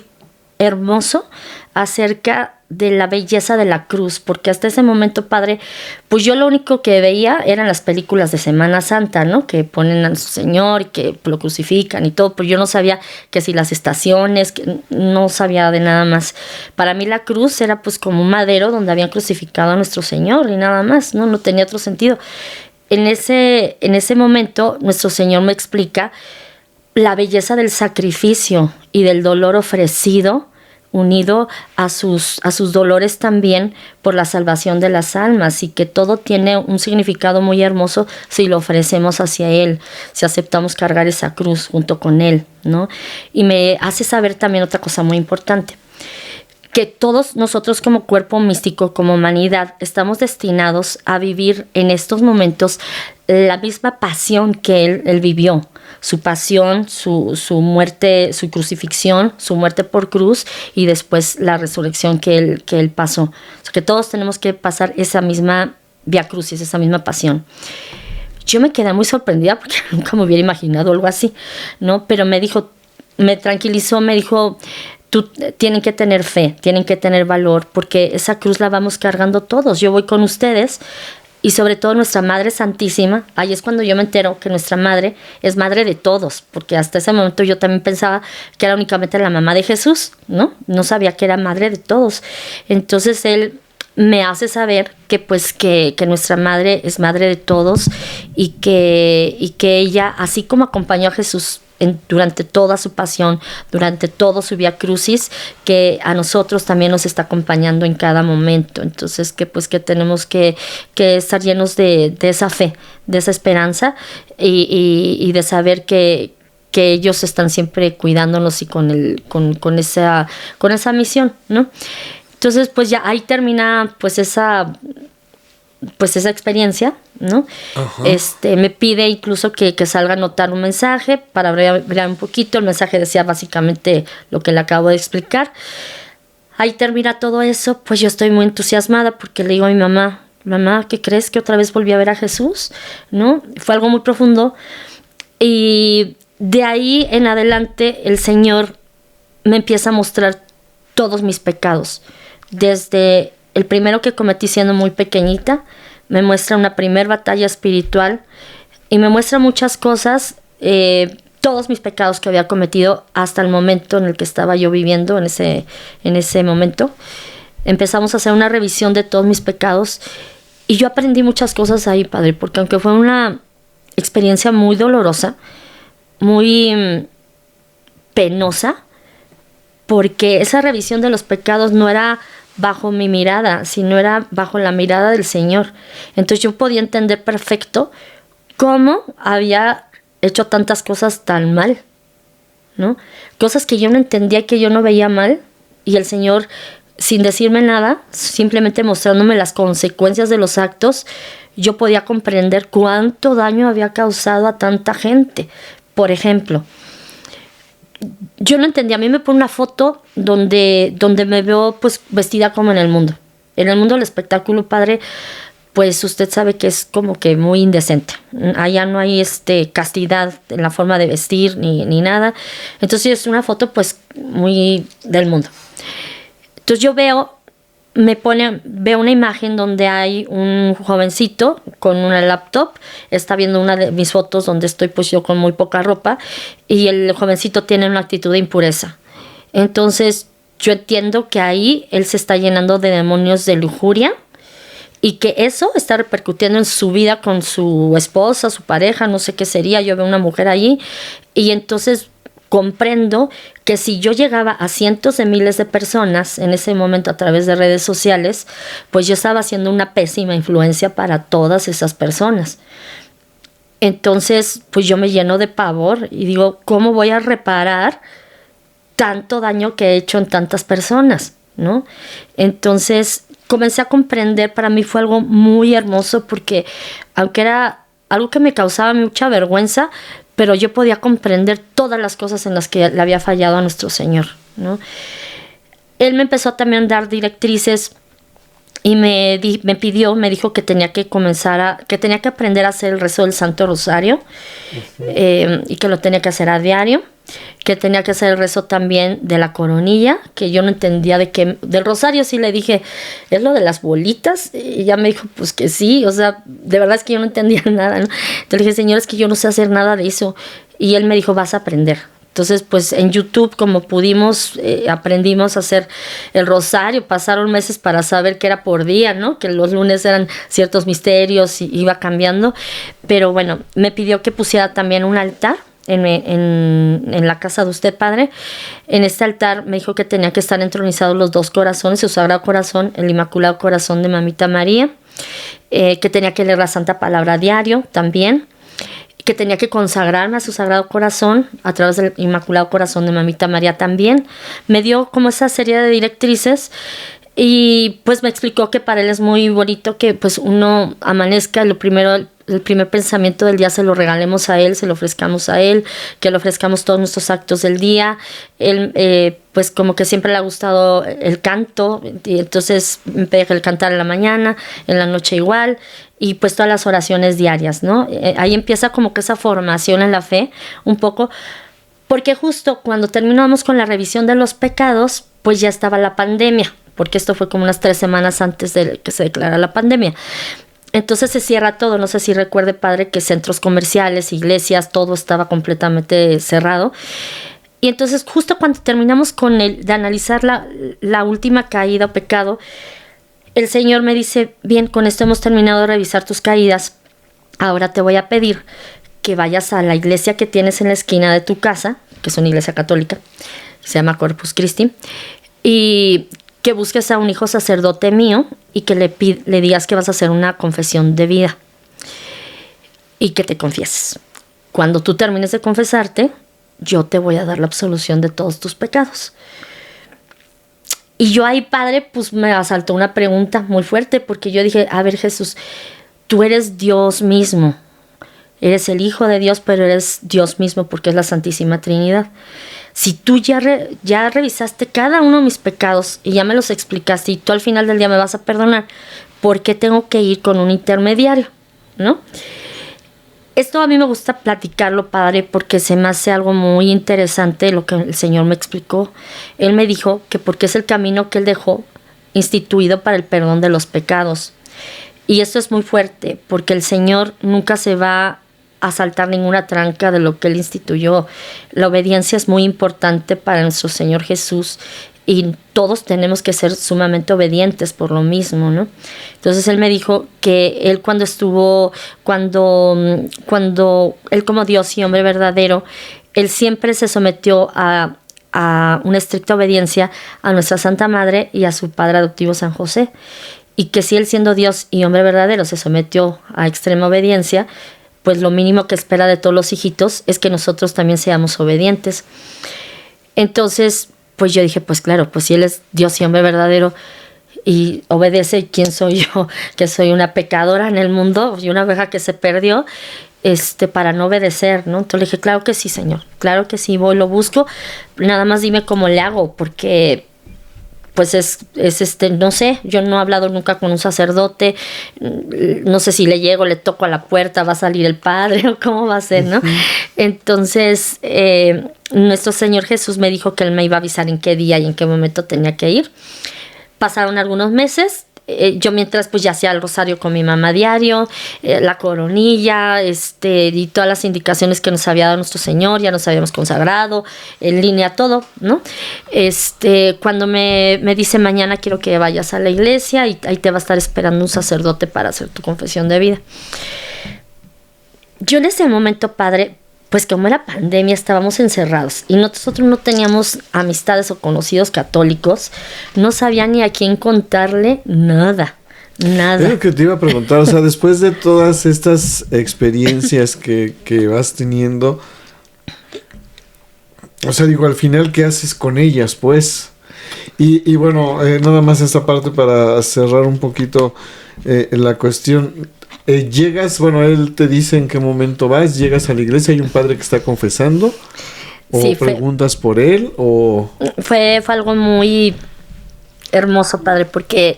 Speaker 2: hermoso acerca de la belleza de la cruz, porque hasta ese momento, Padre, pues yo lo único que veía eran las películas de Semana Santa, ¿no? Que ponen a su Señor y que lo crucifican y todo, pero yo no sabía que si las estaciones, que no sabía de nada más. Para mí la cruz era pues como un madero donde habían crucificado a nuestro Señor y nada más, no tenía otro sentido. En ese momento nuestro Señor me explica la belleza del sacrificio y del dolor ofrecido, unido a sus dolores también por la salvación de las almas, y que todo tiene un significado muy hermoso si lo ofrecemos hacia Él, si aceptamos cargar esa cruz junto con Él, ¿no? Y me hace saber también otra cosa muy importante, que todos nosotros como cuerpo místico, como humanidad, estamos destinados a vivir en estos momentos la misma pasión que Él vivió. Su pasión, su muerte, su crucifixión, su muerte por cruz, y después la resurrección que él pasó. O sea, que todos tenemos que pasar esa misma vía crucis, esa misma pasión. Yo me quedé muy sorprendida porque nunca me hubiera imaginado algo así, ¿no? Pero me dijo, me tranquilizó, me dijo, tienen que tener fe, tienen que tener valor, porque esa cruz la vamos cargando todos. Yo voy con ustedes y sobre todo nuestra Madre Santísima. Ahí es cuando yo me entero que nuestra madre es madre de todos, porque hasta ese momento yo también pensaba que era únicamente la mamá de Jesús, ¿no? No sabía que era madre de todos. Entonces él me hace saber que pues que nuestra madre es madre de todos y que ella, así como acompañó a Jesús durante toda su pasión, durante todo su vía crucis, que a nosotros también nos está acompañando en cada momento. Entonces que pues que tenemos que estar llenos de esa fe, de esa esperanza y de saber que ellos están siempre cuidándonos y con esa misión, ¿no? Entonces, pues ya ahí termina pues esa experiencia, ¿no? Me pide incluso que salga a anotar un mensaje para abreviar un poquito. El mensaje decía básicamente lo que le acabo de explicar. Ahí termina todo eso. Pues yo estoy muy entusiasmada porque le digo a mi mamá, ¿qué crees? Que otra vez volví a ver a Jesús, ¿no? Fue algo muy profundo. Y de ahí en adelante el Señor me empieza a mostrar todos mis pecados. Desde el primero que cometí siendo muy pequeñita, me muestra una primer batalla espiritual y me muestra muchas cosas, todos mis pecados que había cometido hasta el momento en el que estaba yo viviendo en ese momento. Empezamos a hacer una revisión de todos mis pecados y yo aprendí muchas cosas ahí, Padre, porque aunque fue una experiencia muy dolorosa, muy penosa, porque esa revisión de los pecados no era bajo mi mirada, sino era bajo la mirada del Señor. Entonces yo podía entender perfecto cómo había hecho tantas cosas tan mal, ¿no? Cosas que yo no entendía y que yo no veía mal, y el Señor, sin decirme nada, simplemente mostrándome las consecuencias de los actos, yo podía comprender cuánto daño había causado a tanta gente. Por ejemplo, yo no entendía, a mí me pone una foto donde me veo pues vestida como en el mundo. En el mundo del espectáculo, Padre, pues usted sabe que es como que muy indecente. Allá no hay castidad en la forma de vestir ni nada. Entonces es una foto pues muy del mundo. Entonces yo veo una imagen donde hay un jovencito con una laptop, está viendo una de mis fotos donde estoy pues yo con muy poca ropa, y el jovencito tiene una actitud de impureza. Entonces yo entiendo que ahí él se está llenando de demonios de lujuria y que eso está repercutiendo en su vida con su esposa, su pareja, no sé qué sería. Yo veo una mujer allí y entonces comprendo que si yo llegaba a cientos de miles de personas en ese momento a través de redes sociales, pues yo estaba haciendo una pésima influencia para todas esas personas. Entonces, pues yo me lleno de pavor y digo, ¿cómo voy a reparar tanto daño que he hecho en tantas personas, ¿no? Entonces, comencé a comprender, para mí fue algo muy hermoso porque aunque era algo que me causaba mucha vergüenza, pero yo podía comprender todas las cosas en las que le había fallado a nuestro Señor, ¿no? Él me empezó también a dar directrices y me dijo que tenía que aprender a hacer el rezo del Santo Rosario, y que lo tenía que hacer a diario, que tenía que hacer el rezo también de la coronilla, que yo no entendía del rosario. Sí le dije, ¿es lo de las bolitas? Y ya me dijo, pues que sí, o sea, de verdad es que yo no entendía nada, ¿no? Entonces le dije, Señor, es que yo no sé hacer nada de eso. Y él me dijo, vas a aprender. Entonces, pues en YouTube, como pudimos, aprendimos a hacer el rosario. Pasaron meses para saber que era por día, ¿no? Que los lunes eran ciertos misterios y iba cambiando. Pero bueno, me pidió que pusiera también un altar en la casa de usted, Padre. En este altar me dijo que tenía que estar entronizados los dos corazones, su Sagrado Corazón, el Inmaculado Corazón de Mamita María, que tenía que leer la Santa Palabra a diario también, que tenía que consagrarme a su Sagrado Corazón a través del Inmaculado Corazón de Mamita María también. Me dio como esa serie de directrices y pues me explicó que para él es muy bonito que pues uno amanezca, lo primero el primer pensamiento del día se lo regalemos a Él, se lo ofrezcamos a Él, que le ofrezcamos todos nuestros actos del día. Él, pues como que siempre le ha gustado el canto, y entonces deja el cantar en la mañana, en la noche igual, y pues todas las oraciones diarias, ¿no? Ahí empieza como que esa formación en la fe, un poco, porque justo cuando terminamos con la revisión de los pecados, pues ya estaba la pandemia, porque esto fue como unas 3 semanas antes de que se declara la pandemia. Entonces se cierra todo, no sé si recuerde, padre, que centros comerciales, iglesias, todo estaba completamente cerrado. Y entonces justo cuando terminamos de analizar la última caída o pecado, el Señor me dice, bien, con esto hemos terminado de revisar tus caídas, ahora te voy a pedir que vayas a la iglesia que tienes en la esquina de tu casa, que es una iglesia católica, se llama Corpus Christi, y que busques a un hijo sacerdote mío y que le digas que vas a hacer una confesión de vida y que te confieses. Cuando tú termines de confesarte, yo te voy a dar la absolución de todos tus pecados. Y yo ahí, padre, pues me asaltó una pregunta muy fuerte, porque yo dije, a ver, Jesús, tú eres Dios mismo, eres el Hijo de Dios, pero eres Dios mismo porque es la Santísima Trinidad. Si tú ya revisaste cada uno de mis pecados y ya me los explicaste y tú al final del día me vas a perdonar, ¿por qué tengo que ir con un intermediario? ¿No? Esto a mí me gusta platicarlo, padre, porque se me hace algo muy interesante lo que el Señor me explicó. Él me dijo que porque es el camino que Él dejó instituido para el perdón de los pecados. Y esto es muy fuerte, porque el Señor nunca se va a saltar ninguna tranca de lo que Él instituyó. La obediencia es muy importante para nuestro Señor Jesús y todos tenemos que ser sumamente obedientes por lo mismo, ¿no? Entonces Él me dijo que Él cuando Él como Dios y hombre verdadero, Él siempre se sometió a una estricta obediencia a nuestra Santa Madre y a su Padre adoptivo San José, y que si Él siendo Dios y hombre verdadero se sometió a extrema obediencia, pues lo mínimo que espera de todos los hijitos es que nosotros también seamos obedientes. Entonces, pues yo dije, pues claro, pues si Él es Dios y hombre verdadero y obedece, ¿quién soy yo? Que soy una pecadora en el mundo y una oveja que se perdió, para no obedecer, ¿no? Entonces le dije, claro que sí, Señor, claro que sí, voy, lo busco, nada más dime cómo le hago, porque pues no sé, yo no he hablado nunca con un sacerdote, no sé si le llego, le toco a la puerta, va a salir el padre o cómo va a ser, ¿no? Entonces, nuestro Señor Jesús me dijo que Él me iba a avisar en qué día y en qué momento tenía que ir. Pasaron algunos meses, yo mientras pues ya hacía el rosario con mi mamá diario, la coronilla, y todas las indicaciones que nos había dado nuestro Señor, ya nos habíamos consagrado, en línea todo, ¿no? Cuando me dice mañana quiero que vayas a la iglesia y ahí te va a estar esperando un sacerdote para hacer tu confesión de vida. Yo en ese momento, padre, pues como era pandemia, estábamos encerrados y nosotros no teníamos amistades o conocidos católicos, no sabía ni a quién contarle nada. Es
Speaker 1: lo que te iba a preguntar, o sea, después de todas estas experiencias que vas teniendo, o sea, digo, al final, ¿qué haces con ellas, pues? Y bueno, nada más esta parte para cerrar un poquito la cuestión. Llegas, bueno, él te dice en qué momento vas, llegas a la iglesia, hay un padre que está confesando, o sí, preguntas por él, o...
Speaker 2: Fue algo muy hermoso, padre, porque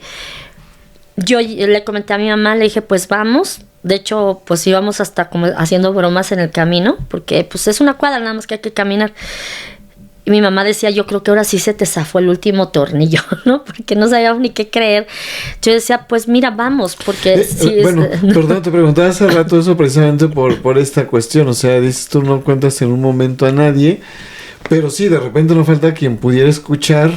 Speaker 2: yo le comenté a mi mamá, le dije, pues vamos. De hecho, pues íbamos hasta como haciendo bromas en el camino, porque pues es una cuadra, nada más que hay que caminar. Y mi mamá decía, yo creo que ahora sí se te zafó el último tornillo, ¿no? Porque no sabíamos ni qué creer. Yo decía, pues mira, vamos, porque... sí,
Speaker 1: bueno, perdón, te preguntaba hace rato eso precisamente por esta cuestión. O sea, dices, tú no cuentas en un momento a nadie, pero sí, de repente no falta quien pudiera escuchar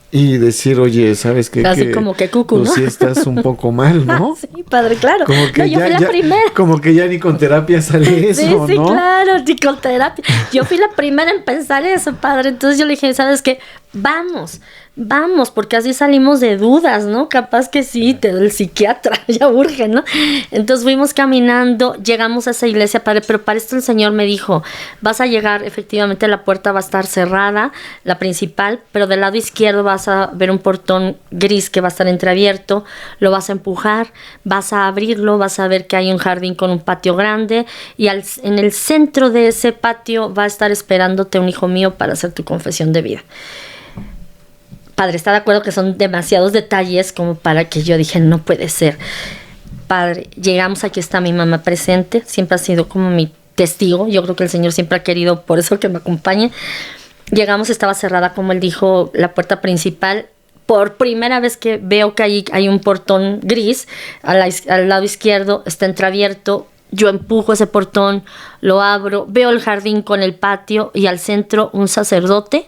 Speaker 1: y decir, oye, ¿sabes qué?
Speaker 2: Así como que cucu,
Speaker 1: pues
Speaker 2: ¿no?
Speaker 1: Sí estás un poco mal, ¿no?
Speaker 2: Sí, padre, claro.
Speaker 1: Como que
Speaker 2: yo fui la primera.
Speaker 1: Como que ya ni con terapia sale eso, ¿no?
Speaker 2: Sí, claro, ni con terapia. Yo fui la primera en pensar eso, padre. Entonces yo le dije, ¿sabes qué? Vamos. vamos, porque así salimos de dudas, ¿no? Capaz que sí, el psiquiatra ya urge, ¿no? Entonces fuimos caminando, llegamos a esa iglesia, padre, pero para esto el Señor me dijo, vas a llegar, efectivamente la puerta va a estar cerrada, la principal, pero del lado izquierdo vas a ver un portón gris que va a estar entreabierto, lo vas a empujar, vas a abrirlo, vas a ver que hay un jardín con un patio grande y en el centro de ese patio va a estar esperándote un hijo mío para hacer tu confesión de vida. Padre, ¿está de acuerdo que son demasiados detalles como para que yo dije, no puede ser? Padre, llegamos, aquí está mi mamá presente, siempre ha sido como mi testigo, yo creo que el Señor siempre ha querido por eso que me acompañe. Llegamos, estaba cerrada, como él dijo, la puerta principal. Por primera vez que veo que hay un portón gris, al lado izquierdo está entreabierto. Yo empujo ese portón, lo abro, veo el jardín con el patio y al centro un sacerdote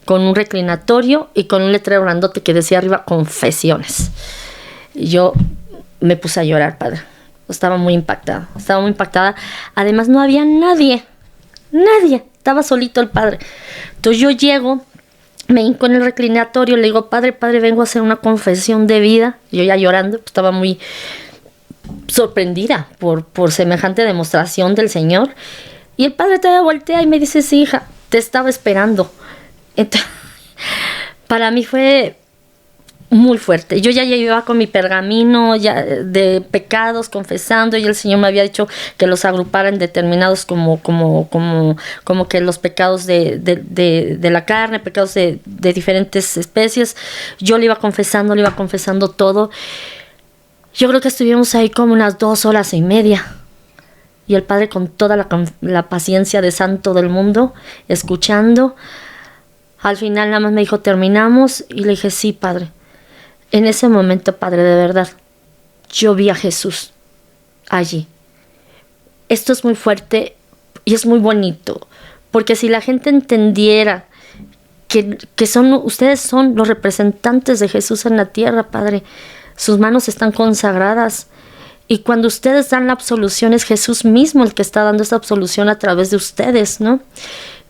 Speaker 2: con un reclinatorio y con un letrero grandote que decía arriba confesiones. Y yo me puse a llorar, padre. Estaba muy impactada. Además no había nadie. Estaba solito el padre. Entonces yo llego, me hinco en el reclinatorio, le digo, padre, vengo a hacer una confesión de vida. Yo ya llorando, estaba muy sorprendida por semejante demostración del Señor. Y el padre todavía voltea y me dice, sí, hija, te estaba esperando. Entonces, para mí fue muy fuerte. Yo ya iba con mi pergamino ya de pecados confesando, y el Señor me había dicho que los agrupara en determinados como que los pecados de la carne, pecados de diferentes especies. Yo le iba confesando todo. Yo creo que estuvimos ahí como unas 2 horas y media. Y el padre con toda la paciencia de santo del mundo, escuchando. Al final nada más me dijo, terminamos. Y le dije, sí, padre. En ese momento, padre, de verdad, yo vi a Jesús allí. Esto es muy fuerte y es muy bonito. Porque si la gente entendiera que ustedes son los representantes de Jesús en la tierra, padre. Sus manos están consagradas. Y cuando ustedes dan la absolución, es Jesús mismo el que está dando esa absolución a través de ustedes, ¿no?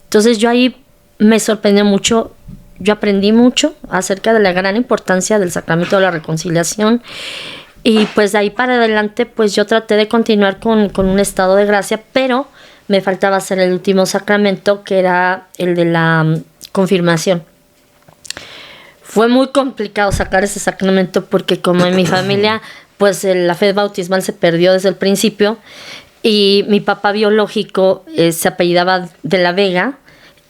Speaker 2: Entonces yo ahí me sorprendió mucho. Yo aprendí mucho acerca de la gran importancia del sacramento de la reconciliación. Y pues de ahí para adelante, pues yo traté de continuar con un estado de gracia, pero me faltaba hacer el último sacramento, que era el de la confirmación. Fue muy complicado sacar ese sacramento porque como en mi familia, pues la fe bautismal se perdió desde el principio, y mi papá biológico se apellidaba de la Vega,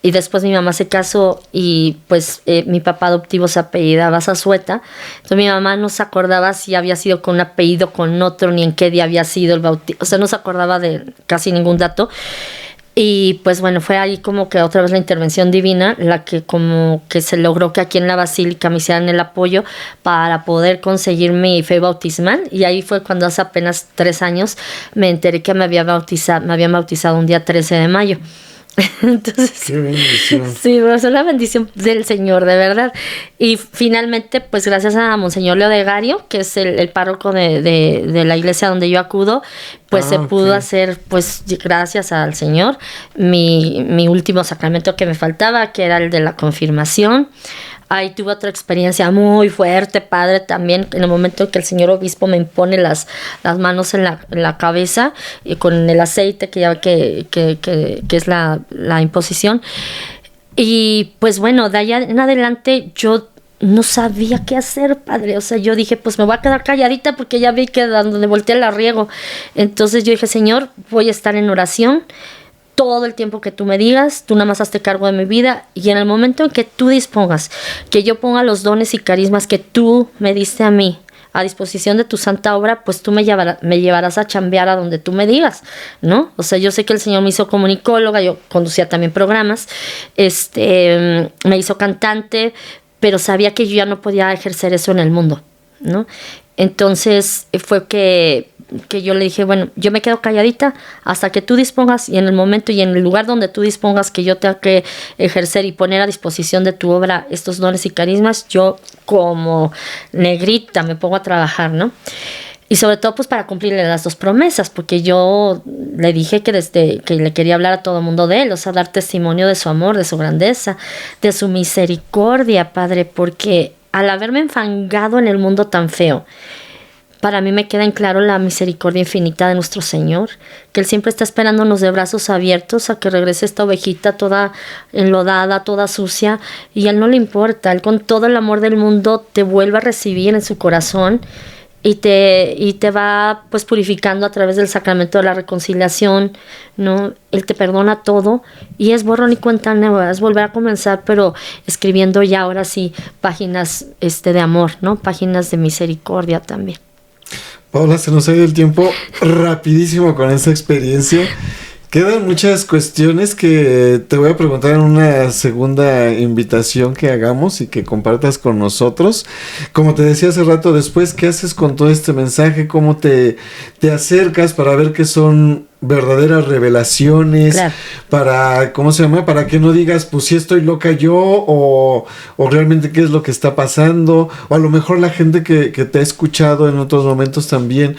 Speaker 2: y después mi mamá se casó y pues mi papá adoptivo se apellidaba Zazueta. Entonces mi mamá no se acordaba si había sido con un apellido, con otro, ni en qué día había sido el bautismo. O sea, no se acordaba de casi ningún dato. Y pues bueno, fue ahí como que otra vez la intervención divina, la que como que se logró que aquí en la basílica me hicieran el apoyo para poder conseguir mi fe bautismal. Y ahí fue cuando hace apenas 3 años me enteré que me habían bautizado un día 13 de mayo. Entonces,
Speaker 1: qué bendición.
Speaker 2: Sí, es una bendición del Señor, de verdad. Y finalmente, pues gracias a Monseñor Leodegario, que es el párroco de la iglesia donde yo acudo, pues se pudo hacer, pues gracias al Señor, mi último sacramento que me faltaba, que era el de la confirmación. Ahí tuve otra experiencia muy fuerte, padre, también en el momento en que el señor obispo me impone las manos en la cabeza y con el aceite que es la imposición. Y pues bueno, de allá en adelante yo no sabía qué hacer, padre. O sea, yo dije, pues me voy a quedar calladita porque ya vi que donde volteé la riego. Entonces yo dije, Señor, voy a estar en oración todo el tiempo que tú me digas, tú nada más hazte cargo de mi vida, y en el momento en que tú dispongas que yo ponga los dones y carismas que tú me diste a mí a disposición de tu santa obra, pues tú me llevarás a chambear a donde tú me digas, ¿no? O sea, yo sé que el Señor me hizo comunicóloga, yo conducía también programas, me hizo cantante, pero sabía que yo ya no podía ejercer eso en el mundo, ¿no? Entonces fue que yo le dije, bueno, yo me quedo calladita hasta que tú dispongas, y en el momento y en el lugar donde tú dispongas que yo tenga que ejercer y poner a disposición de tu obra estos dones y carismas, yo como negrita me pongo a trabajar, ¿no? Y sobre todo pues para cumplirle las dos promesas, porque yo le dije que desde que le quería hablar a todo el mundo de él, o sea, dar testimonio de su amor, de su grandeza, de su misericordia, Padre, porque al haberme enfangado en el mundo tan feo, para mí me queda en claro la misericordia infinita de nuestro Señor, que Él siempre está esperándonos de brazos abiertos a que regrese esta ovejita toda enlodada, toda sucia, y a Él no le importa. Él con todo el amor del mundo te vuelve a recibir en su corazón y te va pues purificando a través del sacramento de la reconciliación, ¿no? Él te perdona todo y es borrón y cuenta nueva, es volver a comenzar, pero escribiendo ya ahora sí páginas de amor, ¿no? Páginas de misericordia también.
Speaker 1: Paula, se nos ha ido el tiempo rapidísimo con esta experiencia. Quedan muchas cuestiones que te voy a preguntar en una segunda invitación que hagamos y que compartas con nosotros. Como te decía hace rato, después, ¿qué haces con todo este mensaje? ¿Cómo te acercas para ver qué son verdaderas revelaciones?
Speaker 2: Claro.
Speaker 1: Para, ¿cómo se llama? Para que no digas, pues sí estoy loca yo, o realmente qué es lo que está pasando, o a lo mejor la gente que te ha escuchado en otros momentos también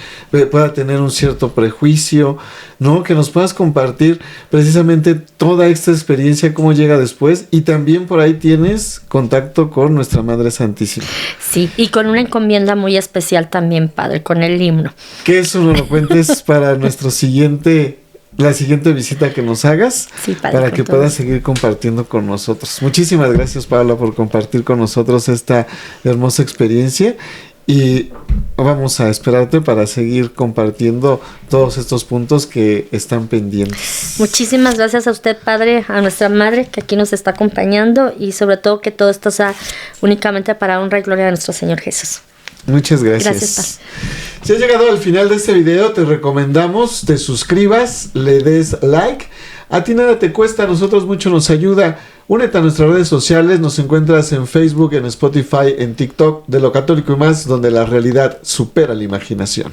Speaker 1: pueda tener un cierto prejuicio, ¿no? Que nos puedas compartir precisamente toda esta experiencia, cómo llega después, y también por ahí tienes contacto con nuestra Madre Santísima.
Speaker 2: Sí, y con una encomienda muy especial también, Padre, con el himno.
Speaker 1: Que eso nos lo cuentes para la siguiente visita que nos hagas,
Speaker 2: sí, Padre,
Speaker 1: para que puedas seguir compartiendo con nosotros. Muchísimas gracias, Paula, por compartir con nosotros esta hermosa experiencia, y vamos a esperarte para seguir compartiendo todos estos puntos que están pendientes.
Speaker 2: Muchísimas gracias a usted, Padre, a nuestra Madre que aquí nos está acompañando, y sobre todo que todo esto sea únicamente para honra y gloria de nuestro Señor Jesús.
Speaker 1: Muchas gracias.
Speaker 2: Gracias,
Speaker 1: Si has llegado al final de este video, te recomendamos te suscribas, le des like. A ti nada te cuesta, a nosotros mucho nos ayuda. Únete a nuestras redes sociales, nos encuentras en Facebook, en Spotify, en TikTok, de lo católico y más, donde la realidad supera la imaginación.